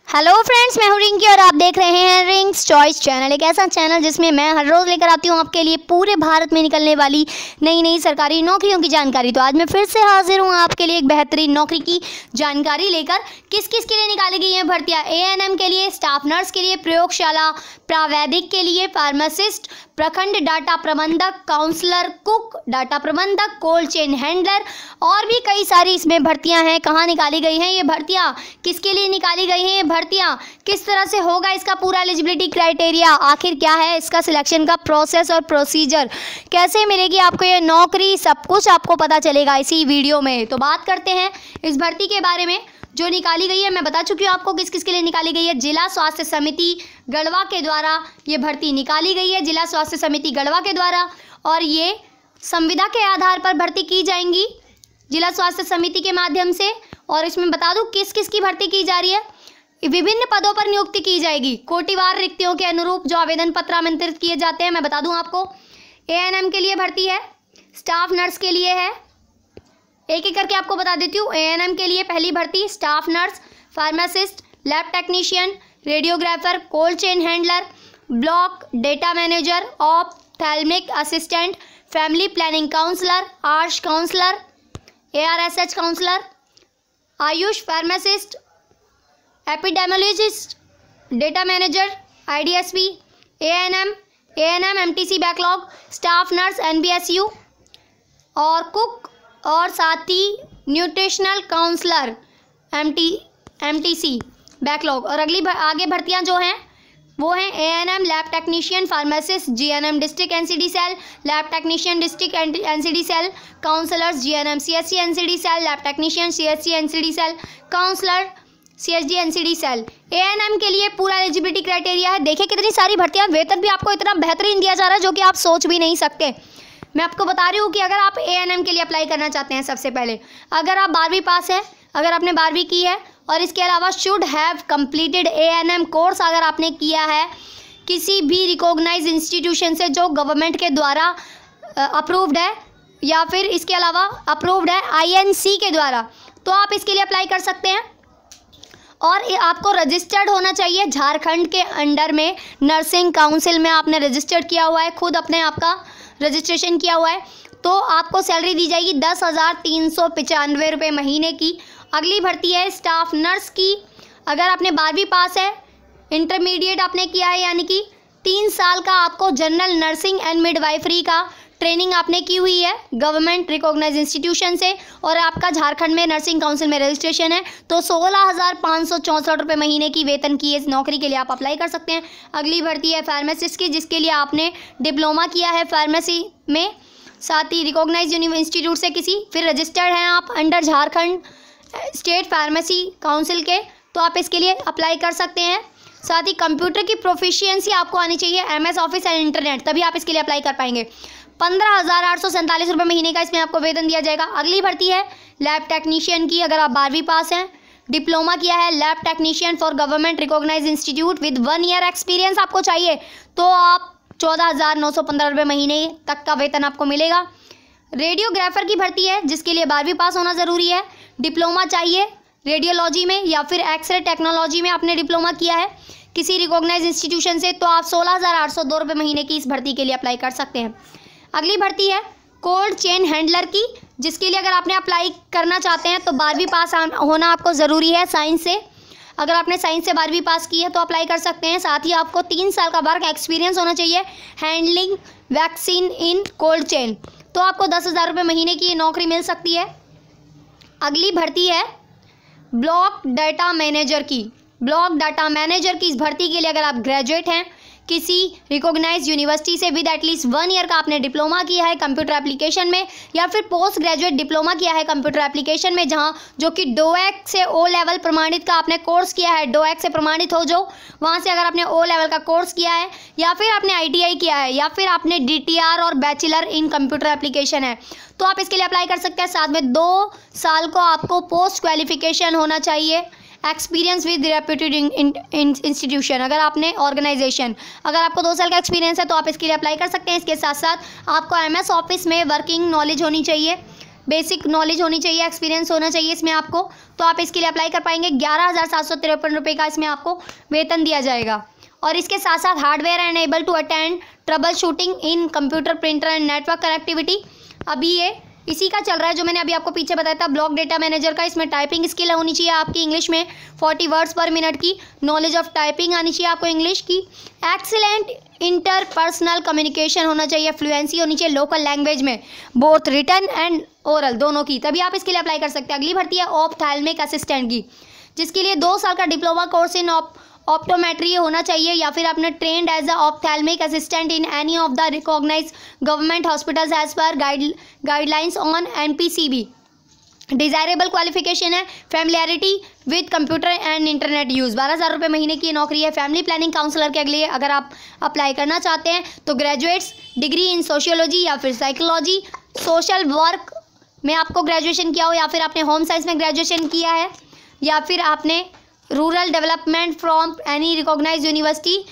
Hello friends, मैं हूं रिंकी और आप देख रहे हैं रिंग्स चॉइस चैनल। एक ऐसा चैनल जिसमें मैं हर रोज़ लेकर आती हूं आपके लिए पूरे भारत में निकलने वाली नई नई सरकारी नौकरियों की जानकारी। तो आज मैं फिर से हाजिर हूं आपके लिए एक बेहतरीन नौकरी की जानकारी लेकर। किस किस के लिए निकाली गई हैं भर्तियां? एएनएम के लिए, स्टाफ नर्स के लिए, प्रयोगशाला प्रावैधिक के लिए, फार्मासिस्ट, प्रखंड डाटा प्रबंधक, काउंसलर, कुक, डाटा प्रबंधक, कोल्ड चेन हैंडलर और भी कई सारी इसमें भर्तियां हैं। कहाँ निकाली गई हैं ये भर्तियां, किसके लिए निकाली गई हैं ये भर्तियां, किस तरह से होगा इसका पूरा एलिजिबिलिटी क्राइटेरिया, आखिर क्या है इसका सिलेक्शन का प्रोसेस और प्रोसीजर, कैसे मिलेगी आपको ये नौकरी, सब कुछ आपको पता चलेगा इसी वीडियो में। तो बात करते हैं इस भर्ती के बारे में जो निकाली गई है। मैं बता चुकी हूँ आपको किस किस के लिए निकाली गई है। जिला स्वास्थ्य समिति गढ़वा के द्वारा ये भर्ती निकाली गई है, जिला स्वास्थ्य समिति गढ़वा के द्वारा, और ये संविदा के आधार पर भर्ती की जाएंगी जिला स्वास्थ्य समिति के माध्यम से। और इसमें बता दूं किस किस की भर्ती की जा रही है। विभिन्न पदों पर नियुक्ति की जाएगी, कोटिवार रिक्तियों के अनुरूप जो आवेदन पत्र आमंत्रित किए जाते हैं। मैं बता दूं आपको एएनएम के लिए भर्ती है, स्टाफ नर्स के लिए है, एक एक करके आपको बता देती हूँ। एएनएम के लिए पहली भर्ती staff nurse, pharmacist, lab technician, radiographer, cold chain handler, block data manager, ophthalmic assistant, family planning counsellor, ARSH counsellor, ARSH counsellor, AYUSH pharmacist, epidemiologist, data manager, IDSP, ANM MTC backlog, staff nurse NBSU और cook, और साथ ही nutritional counsellor MTC backlog. और आगे भर्तियां जो हैं वो हैं ANM lab technician, pharmacist, GNM district NCD cell, lab technician district NCD cell, counsellors GNM CSC NCD cell, lab technician CSC NCD cell, counsellor CSD NCD cell. ANM के लिए पूरा एलिजिबिलिटी क्राइटेरिया है। देखिए कितनी सारी भर्तियां, वेतन भी आपको इतना बेहतरीन दिया जा रहा है जो कि आप सोच भी नहीं सकते। मैं आपको बता रही हूँ कि अगर आप एएनएम के लिए अप्लाई करना चाहते हैं, सबसे पहले अगर आप 12वीं पास हैं, अगर आपने 12वीं की है और इसके अलावा should have completed ANM course अगर आपने किया है किसी भी रिकॉग्नाइज इंस्टीट्यूशन से जो गवर्नमेंट के द्वारा अप्रूव्ड है, या फिर इसके अलावा अप्रूव्ड है आईएनसी के द्वारा, तो आप इसके लिए अप्लाई कर सकते हैं। और ये आपको रजिस्टर्ड होना चाहिए झारखंड के अंडर में नर्सिंग काउंसिल में आपने रजिस्टर्ड किया हुआ है, खुद अपने आपका रजिस्ट्रेशन किया हुआ है, तो आपको सैलरी दी जाएगी 10,395 रुपये महीने की। अगली भर्ती है स्टाफ नर्स की। अगर आपने 12वीं पास है, इंटरमीडिएट आपने किया है, यानी कि 3 साल का आपको जनरल नर्सिंग एंड मिडवाइफरी का ट्रेनिंग आपने की हुई है गवर्नमेंट रिकॉग्नाइज इंस्टीट्यूशन से, और आपका झारखंड में नर्सिंग काउंसिल में रजिस्ट्रेशन है, तो 16,564 रुपये महीने की वेतन की इस नौकरी के लिए आप अप्लाई कर सकते हैं। अगली भर्ती है फार्मासिस्ट की, जिसके लिए आपने डिप्लोमा किया है फार्मेसी में, साथ ही रिकॉग्नाइज इंस्टीट्यूट से किसी, फिर रजिस्टर्ड हैं आप under Jharkhand state pharmacy council के, तो आप इसके लिए अप्लाई कर सकते हैं। साथ ही कंप्यूटर की प्रोफिशिएंसी आपको आनी चाहिए, एमएस ऑफिस एंड इंटरनेट, तभी आप इसके लिए अप्लाई कर पाएंगे। 15,847 रुपये महीने का इसमें आपको वेतन दिया जाएगा। अगली भर्ती है लैब टेक्नीशियन की। अगर आप 12वीं पास हैं, डिप्लोमा किया है, lab technician for government recognise institute with 1 year experience आपको चाहिए, तो आप 14,915 रुपये महीने तक का वेतन आपको मिलेगा। रेडियोग्राफर की भर्ती है, जिसके लिए 12वीं पास होना ज़रूरी है, डिप्लोमा चाहिए रेडियोलॉजी में या फिर एक्सरे टेक्नोलॉजी में आपने डिप्लोमा किया है किसी रिकॉग्नाइज इंस्टीट्यूशन से, तो आप 16,802 रुपये महीने की इस भर्ती के लिए अप्लाई कर सकते हैं। अगली भर्ती है कोल्ड चेन हैंडलर की, जिसके लिए अगर आपने अप्लाई करना चाहते हैं तो 12वीं पास होना आपको ज़रूरी है साइंस से। अगर आपने साइंस से 12वीं पास की है तो अप्लाई कर सकते हैं। साथ ही आपको 3 साल का वर्क एक्सपीरियंस होना चाहिए handling vaccine in cold chain, तो आपको 10,000 रुपये महीने की नौकरी मिल सकती है। अगली भर्ती है ब्लॉक डाटा मैनेजर की। ब्लॉक डाटा मैनेजर की इस भर्ती के लिए अगर आप ग्रेजुएट हैं किसी रिकॉग्नाइज यूनिवर्सिटी से विद एटलीस्ट 1 ईयर का आपने डिप्लोमा किया है कंप्यूटर एप्लीकेशन में, या फिर पोस्ट ग्रेजुएट डिप्लोमा किया है कंप्यूटर एप्लीकेशन में, जहां जो कि डोएक से ओ लेवल प्रमाणित का आपने कोर्स किया है, डोएक से प्रमाणित हो जो वहां से अगर आपने ओ लेवल का कोर्स किया है, या फिर आपने आईटीआई किया है, या फिर आपने डीटीआर और बैचलर इन कंप्यूटर एप्लीकेशन है, तो आप इसके लिए अप्लाई कर सकते हैं। साथ में 2 साल को आपको पोस्ट क्वालिफिकेशन होना चाहिए, एक्सपीरियंस विद रेप्यूटेड इंस्टीट्यूशन, अगर आपने ऑर्गेनाइजेशन, अगर आपको 2 साल का एक्सपीरियंस है तो आप इसके लिए अप्लाई कर सकते हैं। इसके साथ साथ आपको एमएस ऑफिस में वर्किंग नॉलेज होनी चाहिए, बेसिक नॉलेज होनी चाहिए, एक्सपीरियंस होना चाहिए इसमें आपको, तो आप इसके लिए अप्लाई कर पाएंगे। 11,753 रुपये का इसमें आपको वेतन दिया जाएगा। और इसके साथ साथ hardware and able to attend troubleshooting in computer, printer and network connectivity. अभी ये इसी का चल रहा है जो मैंने अभी आपको पीछे बताया था ब्लॉक डेटा मैनेजर का। इसमें टाइपिंग स्किल होनी चाहिए आपकी इंग्लिश में 40 वर्ड्स पर मिनट की, नॉलेज ऑफ टाइपिंग आनी चाहिए आपको इंग्लिश की, एक्सीलेंट इंटरपर्सनल कम्युनिकेशन होना चाहिए, फ्लुएंसी होनी चाहिए लोकल लैंग्वेज में बोथ रिटन एंड ओरल दोनों की, तभी आप इसके लिए अप्लाई कर सकते हैं। अगली भर्ती है ऑप्थेल्मिक असिस्टेंट की, जिसके लिए 2 साल का डिप्लोमा कोर्स इन ऑप्टोमेट्री होना चाहिए, या फिर आपने trained as a ophthalmic assistant in any of the recognised government hospitals as per guidelines on NPCB। Desirable qualification है familiarity with computer and internet use. 12,000 रुपये महीने की नौकरी है। फैमिली प्लानिंग काउंसलर के लिए अगर आप अप्लाई करना चाहते हैं तो ग्रेजुएट्स डिग्री इन सोशियोलॉजी या फिर साइकोलॉजी, सोशल वर्क में आपको ग्रेजुएशन किया हो, या फिर आपने होम साइंस में ग्रेजुएशन किया है, या फिर आपने rural development from any recognised university,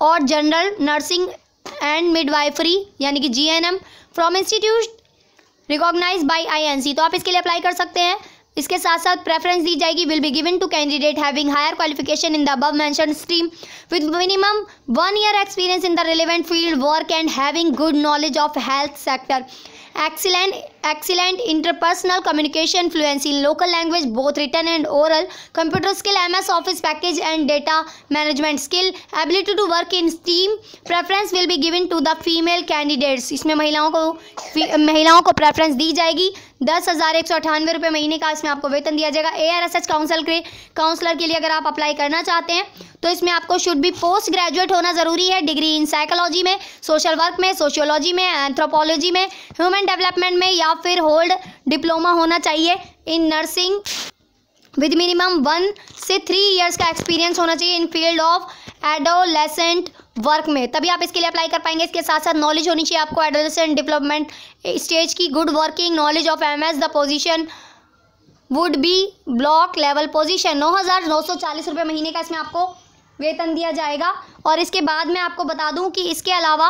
और जनरल नर्सिंग एंड मिडवाइफरी यानी कि GNM from institute recognised by INC, तो आप इसके लिए अप्लाई कर सकते हैं। इसके साथ साथ प्रेफरेंस दी जाएगी will be given to candidate having higher qualification in the above mentioned stream with minimum 1 year experience in the relevant field work and having good knowledge of health sector, excellent interpersonal communication, fluency in local language both written and oral, computer skill, MS Office package and data management skill, ability to work in team, preference will be given to the female candidates। इसमें महिलाओं को preference दी जाएगी। 10,198 रुपये महीने का इसमें आपको वेतन दिया जाएगा। ARSH काउंसलर के लिए अगर आप अप्लाई करना चाहते हैं तो इसमें आपको शुड बी पोस्ट ग्रेजुएट होना ज़रूरी है, डिग्री इन साइकोलॉजी में, सोशल वर्क में, सोशियोलॉजी में, एंथ्रोपोलॉजी में, ह्यूमन डेवलपमेंट में, या फिर होल्ड डिप्लोमा होना चाहिए इन नर्सिंग विद मिनिमम 1 से 3 years का एक्सपीरियंस होना चाहिए इन फील्ड ऑफ एडोलेसेंट वर्क में, तभी आप इसके लिए अप्लाई कर पाएंगे। इसके साथ साथ नॉलेज होनी चाहिए आपको एडोलेसेंट डेवलपमेंट स्टेज की, good working knowledge of MS, the position would be block level position. 9,940 रुपये महीने का इसमें आपको वेतन दिया जाएगा। और इसके बाद मैं आपको बता दूं कि इसके अलावा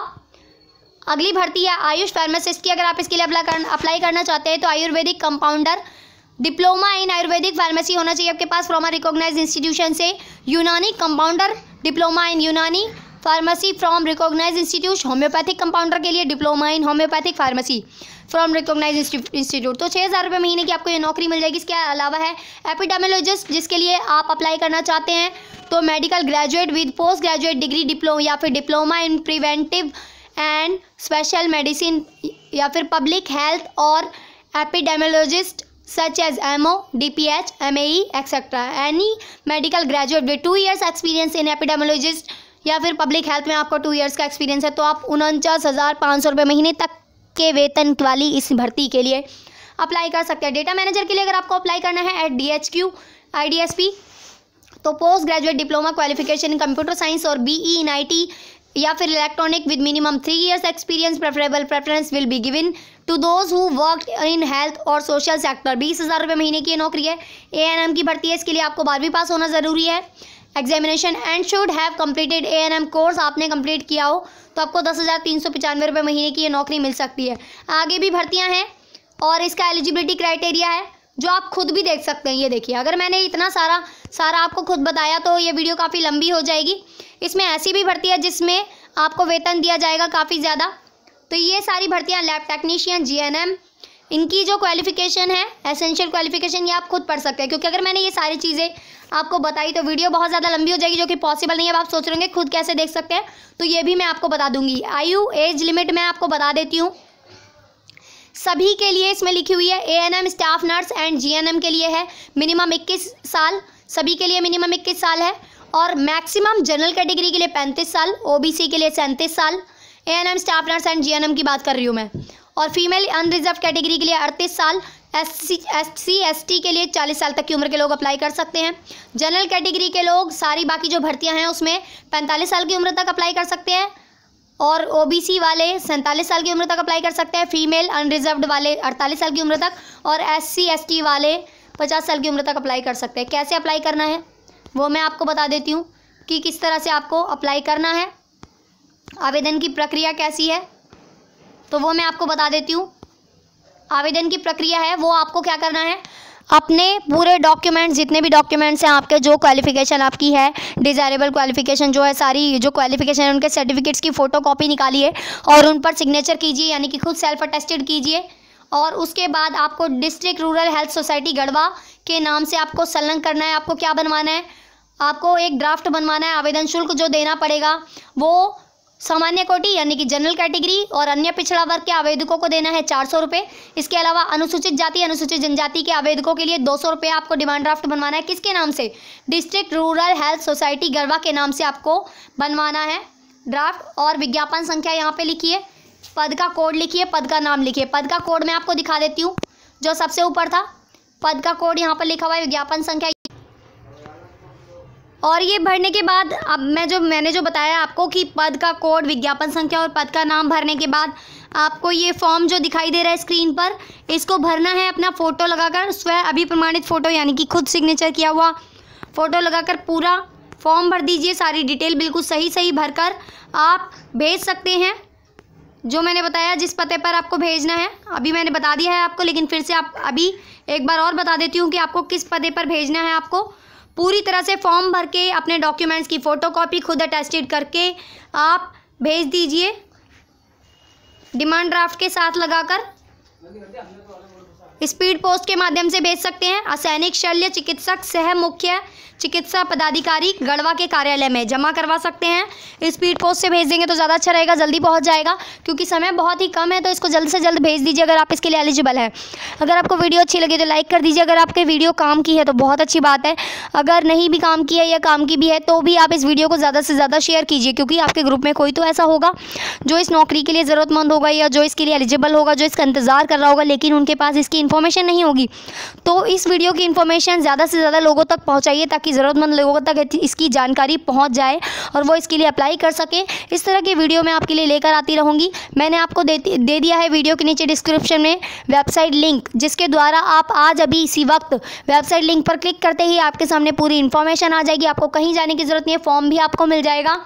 अगली भर्ती है आयुष फार्मासिस्ट की। अगर आप इसके लिए अप्लाई करना चाहते हैं तो Ayurvedic compounder, diploma in Ayurvedic pharmacy होना चाहिए आपके पास फ्रॉम अ रिकॉग्नाइज्ड इंस्टीट्यूशन से, Unani compounder, diploma in Unani pharmacy from recognised institute, homeopathic compounder के लिए diploma in homeopathic pharmacy from recognised institute. तो 6,000 रुपये महीने की आपको ये नौकरी मिल जाएगी। इसके अलावा है एपिडेमियोलॉजिस्ट, जिसके लिए आप अप्लाई करना चाहते हैं तो medical graduate with post graduate degree, diploma या फिर diploma in preventive and special medicine, या फिर पब्लिक हेल्थ, और epidemiologist such as MO, DPH, MAE, etc. Any medical graduate with 2 years experience in epidemiologist या फिर पब्लिक हेल्थ में आपको 2 years का एक्सपीरियंस है तो आप 49,500 रुपये महीने तक के वेतन वाली इस भर्ती के लिए अप्लाई कर सकते हैं। डेटा मैनेजर के लिए अगर आपको अप्लाई करना है एट DHQ IDSP तो post graduate diploma qualification in computer science और BE इन IT या फिर electronic with minimum 3 years experience, preference will be given to those who worked in health और सोशल सेक्टर। 20,000 रुपये महीने की नौकरी है। ANM की भर्ती है, इसके लिए आपको 12वीं पास होना ज़रूरी है। Examination and should have completed ANM course, आपने कंप्लीट किया हो तो आपको 10,395 रुपये महीने की ये नौकरी मिल सकती है। आगे भी भर्तियाँ हैं और इसका एलिजिबिलिटी क्राइटेरिया है जो आप खुद भी देख सकते हैं। ये देखिए, अगर मैंने इतना सारा आपको खुद बताया तो ये वीडियो काफ़ी लंबी हो जाएगी। इसमें ऐसी भी भर्ती है जिसमें आपको वेतन दिया जाएगा काफ़ी ज़्यादा। तो ये सारी भर्तियाँ लैब टेक्नीशियन, GNM, इनकी जो क्वालिफिकेशन है, एसेंशियल क्वालिफिकेशन, ये आप खुद पढ़ सकते हैं। क्योंकि अगर मैंने ये सारी चीज़ें आपको बताई तो वीडियो बहुत ज़्यादा लंबी हो जाएगी, जो कि पॉसिबल नहीं है। अब आप सोच रहे होंगे खुद कैसे देख सकते हैं, तो ये भी मैं आपको बता दूंगी। आयु एज लिमिट मैं आपको बता देती हूँ सभी के लिए, इसमें लिखी हुई है। ANM staff nurse and GNM के लिए है मिनिमम 21 साल, सभी के लिए मिनिमम 21 साल है। और मैक्सिमम जनरल कैटेगरी के लिए 35 साल, OBC के लिए 37 साल। ANM staff nurse and GNM की बात कर रही हूँ मैं। और फीमेल अनरिजर्व कैटेगरी के लिए 38 साल, SC ST के लिए 40 साल तक की उम्र के लोग अप्लाई कर सकते हैं। जनरल कैटेगरी के लोग सारी बाकी जो भर्तियां हैं उसमें 45 साल की उम्र तक अप्लाई कर सकते हैं, और OBC वाले 47 साल की उम्र तक अप्लाई कर सकते हैं। फीमेल अनरिजर्व्ड वाले 48 साल की उम्र तक, और SC ST वाले 50 साल की उम्र तक अप्लाई कर सकते हैं। कैसे अप्लाई करना है वो मैं आपको बता देती हूँ कि किस तरह से आपको अप्लाई करना है, आवेदन की प्रक्रिया कैसी है, तो वो मैं आपको बता देती हूँ। आवेदन की प्रक्रिया है वो आपको क्या करना है, अपने पूरे डॉक्यूमेंट्स, जितने भी डॉक्यूमेंट्स हैं आपके, जो क्वालिफिकेशन आपकी है, डिज़ायरेबल क्वालिफिकेशन जो है, सारी जो क्वालिफिकेशन है उनके सर्टिफिकेट्स की फ़ोटोकॉपी निकालिए और उन पर सिग्नेचर कीजिए, यानी कि खुद सेल्फ अटेस्टेड कीजिए। और उसके बाद आपको district rural health society Garhwa के नाम से आपको संलग्न करना है। आपको क्या बनवाना है, आपको एक ड्राफ्ट बनवाना है। आवेदन शुल्क जो देना पड़ेगा वो सामान्य कोटि यानी कि जनरल कैटेगरी और अन्य पिछड़ा वर्ग के आवेदकों को देना है 400 रुपये। इसके अलावा अनुसूचित जाति, अनुसूचित जनजाति के आवेदकों के लिए 200 रुपये आपको डिमांड ड्राफ्ट बनवाना है। किसके नाम से, district rural health society Garhwa के नाम से आपको बनवाना है ड्राफ्ट। और विज्ञापन संख्या यहाँ पे लिखिए, पद का कोड लिखिए, पद का नाम लिखिए। पद का कोड मैं आपको दिखा देती हूँ, जो सबसे ऊपर था पद का कोड यहाँ पर लिखा हुआ है, विज्ञापन संख्या। और ये भरने के बाद अब मैंने जो बताया आपको कि पद का कोड, विज्ञापन संख्या और पद का नाम भरने के बाद आपको ये फॉर्म जो दिखाई दे रहा है स्क्रीन पर, इसको भरना है अपना फ़ोटो लगाकर, स्वयं अभिप्रमाणित फ़ोटो यानी कि खुद सिग्नेचर किया हुआ फ़ोटो लगाकर पूरा फॉर्म भर दीजिए। सारी डिटेल बिल्कुल सही भरकर आप भेज सकते हैं। जो मैंने बताया जिस पते पर आपको भेजना है, अभी मैंने बता दिया है आपको, लेकिन फिर से आप अभी एक बार और बता देती हूँ कि आपको किस पते पर भेजना है। आपको पूरी तरह से फॉर्म भर के अपने डॉक्यूमेंट्स की फ़ोटोकॉपी खुद अटेस्टेड करके आप भेज दीजिए, डिमांड ड्राफ्ट के साथ लगाकर। स्पीड पोस्ट के माध्यम से भेज सकते हैं। असैनिक शल्य चिकित्सक सह मुख्य चिकित्सा पदाधिकारी गढ़वा के कार्यालय में जमा करवा सकते हैं। स्पीड पोस्ट से भेज देंगे तो ज़्यादा अच्छा रहेगा, जल्दी पहुंच जाएगा, क्योंकि समय बहुत ही कम है, तो इसको जल्द से जल्द भेज दीजिए अगर आप इसके लिए एलिजिबल है। अगर आपको वीडियो अच्छी लगी तो लाइक कर दीजिए। अगर आपके वीडियो काम की है तो बहुत अच्छी बात है, अगर नहीं भी काम की है या काम की भी है तो भी आप इस वीडियो को ज़्यादा से ज़्यादा शेयर कीजिए, क्योंकि आपके ग्रुप में कोई तो ऐसा होगा जो इस नौकरी के लिए ज़रूरतमंद होगा या जो इसके लिए एलिजिबल होगा, जो इसका इंतज़ार कर रहा होगा, लेकिन उनके पास इसकी इन्फॉर्मेशन नहीं होगी। तो इस वीडियो की इन्फॉर्मेशन ज़्यादा से ज़्यादा लोगों तक पहुँचाइए ताकि ज़रूरतमंद लोगों तक इसकी जानकारी पहुंच जाए और वो इसके लिए अप्लाई कर सके। इस तरह की वीडियो मैं आपके लिए लेकर आती रहूँगी। मैंने आपको दे दिया है वीडियो के नीचे डिस्क्रिप्शन में वेबसाइट लिंक, जिसके द्वारा आप आज अभी इसी वक्त वेबसाइट लिंक पर क्लिक करते ही आपके सामने पूरी इन्फॉर्मेशन आ जाएगी। आपको कहीं जाने की ज़रूरत नहीं है, फॉर्म भी आपको मिल जाएगा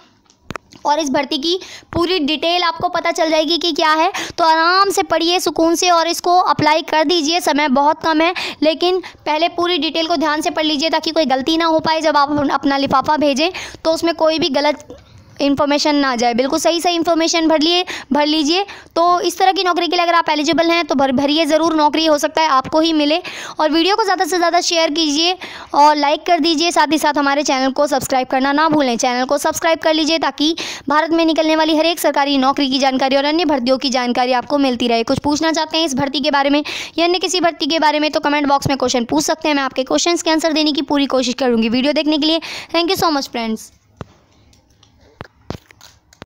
और इस भर्ती की पूरी डिटेल आपको पता चल जाएगी कि क्या है। तो आराम से पढ़िए सुकून से और इसको अप्लाई कर दीजिए। समय बहुत कम है, लेकिन पहले पूरी डिटेल को ध्यान से पढ़ लीजिए ताकि कोई गलती ना हो पाए। जब आप अपना लिफाफा भेजें तो उसमें कोई भी गलत इन्फॉर्मेशन ना जाए, बिल्कुल सही इन्फॉर्मेशन भर लीजिए। तो इस तरह की नौकरी के लिए अगर आप एलिजिबल हैं तो भरिए ज़रूर, नौकरी हो सकता है आपको ही मिले। और वीडियो को ज़्यादा से ज़्यादा शेयर कीजिए और लाइक कर दीजिए। साथ ही साथ हमारे चैनल को सब्सक्राइब करना ना भूलें। चैनल को सब्सक्राइब कर लीजिए ताकि भारत में निकलने वाली हर एक सरकारी नौकरी की जानकारी और अन्य भर्तियों की जानकारी आपको मिलती रहे। कुछ पूछना चाहते हैं इस भर्ती के बारे में या अन्य किसी भर्ती के बारे में तो कमेंट बॉक्स में क्वेश्चन पूछ सकते हैं। मैं आपके क्वेश्चन के आंसर देने की पूरी कोशिश करूँगी। वीडियो देखने के लिए thank you so much friends.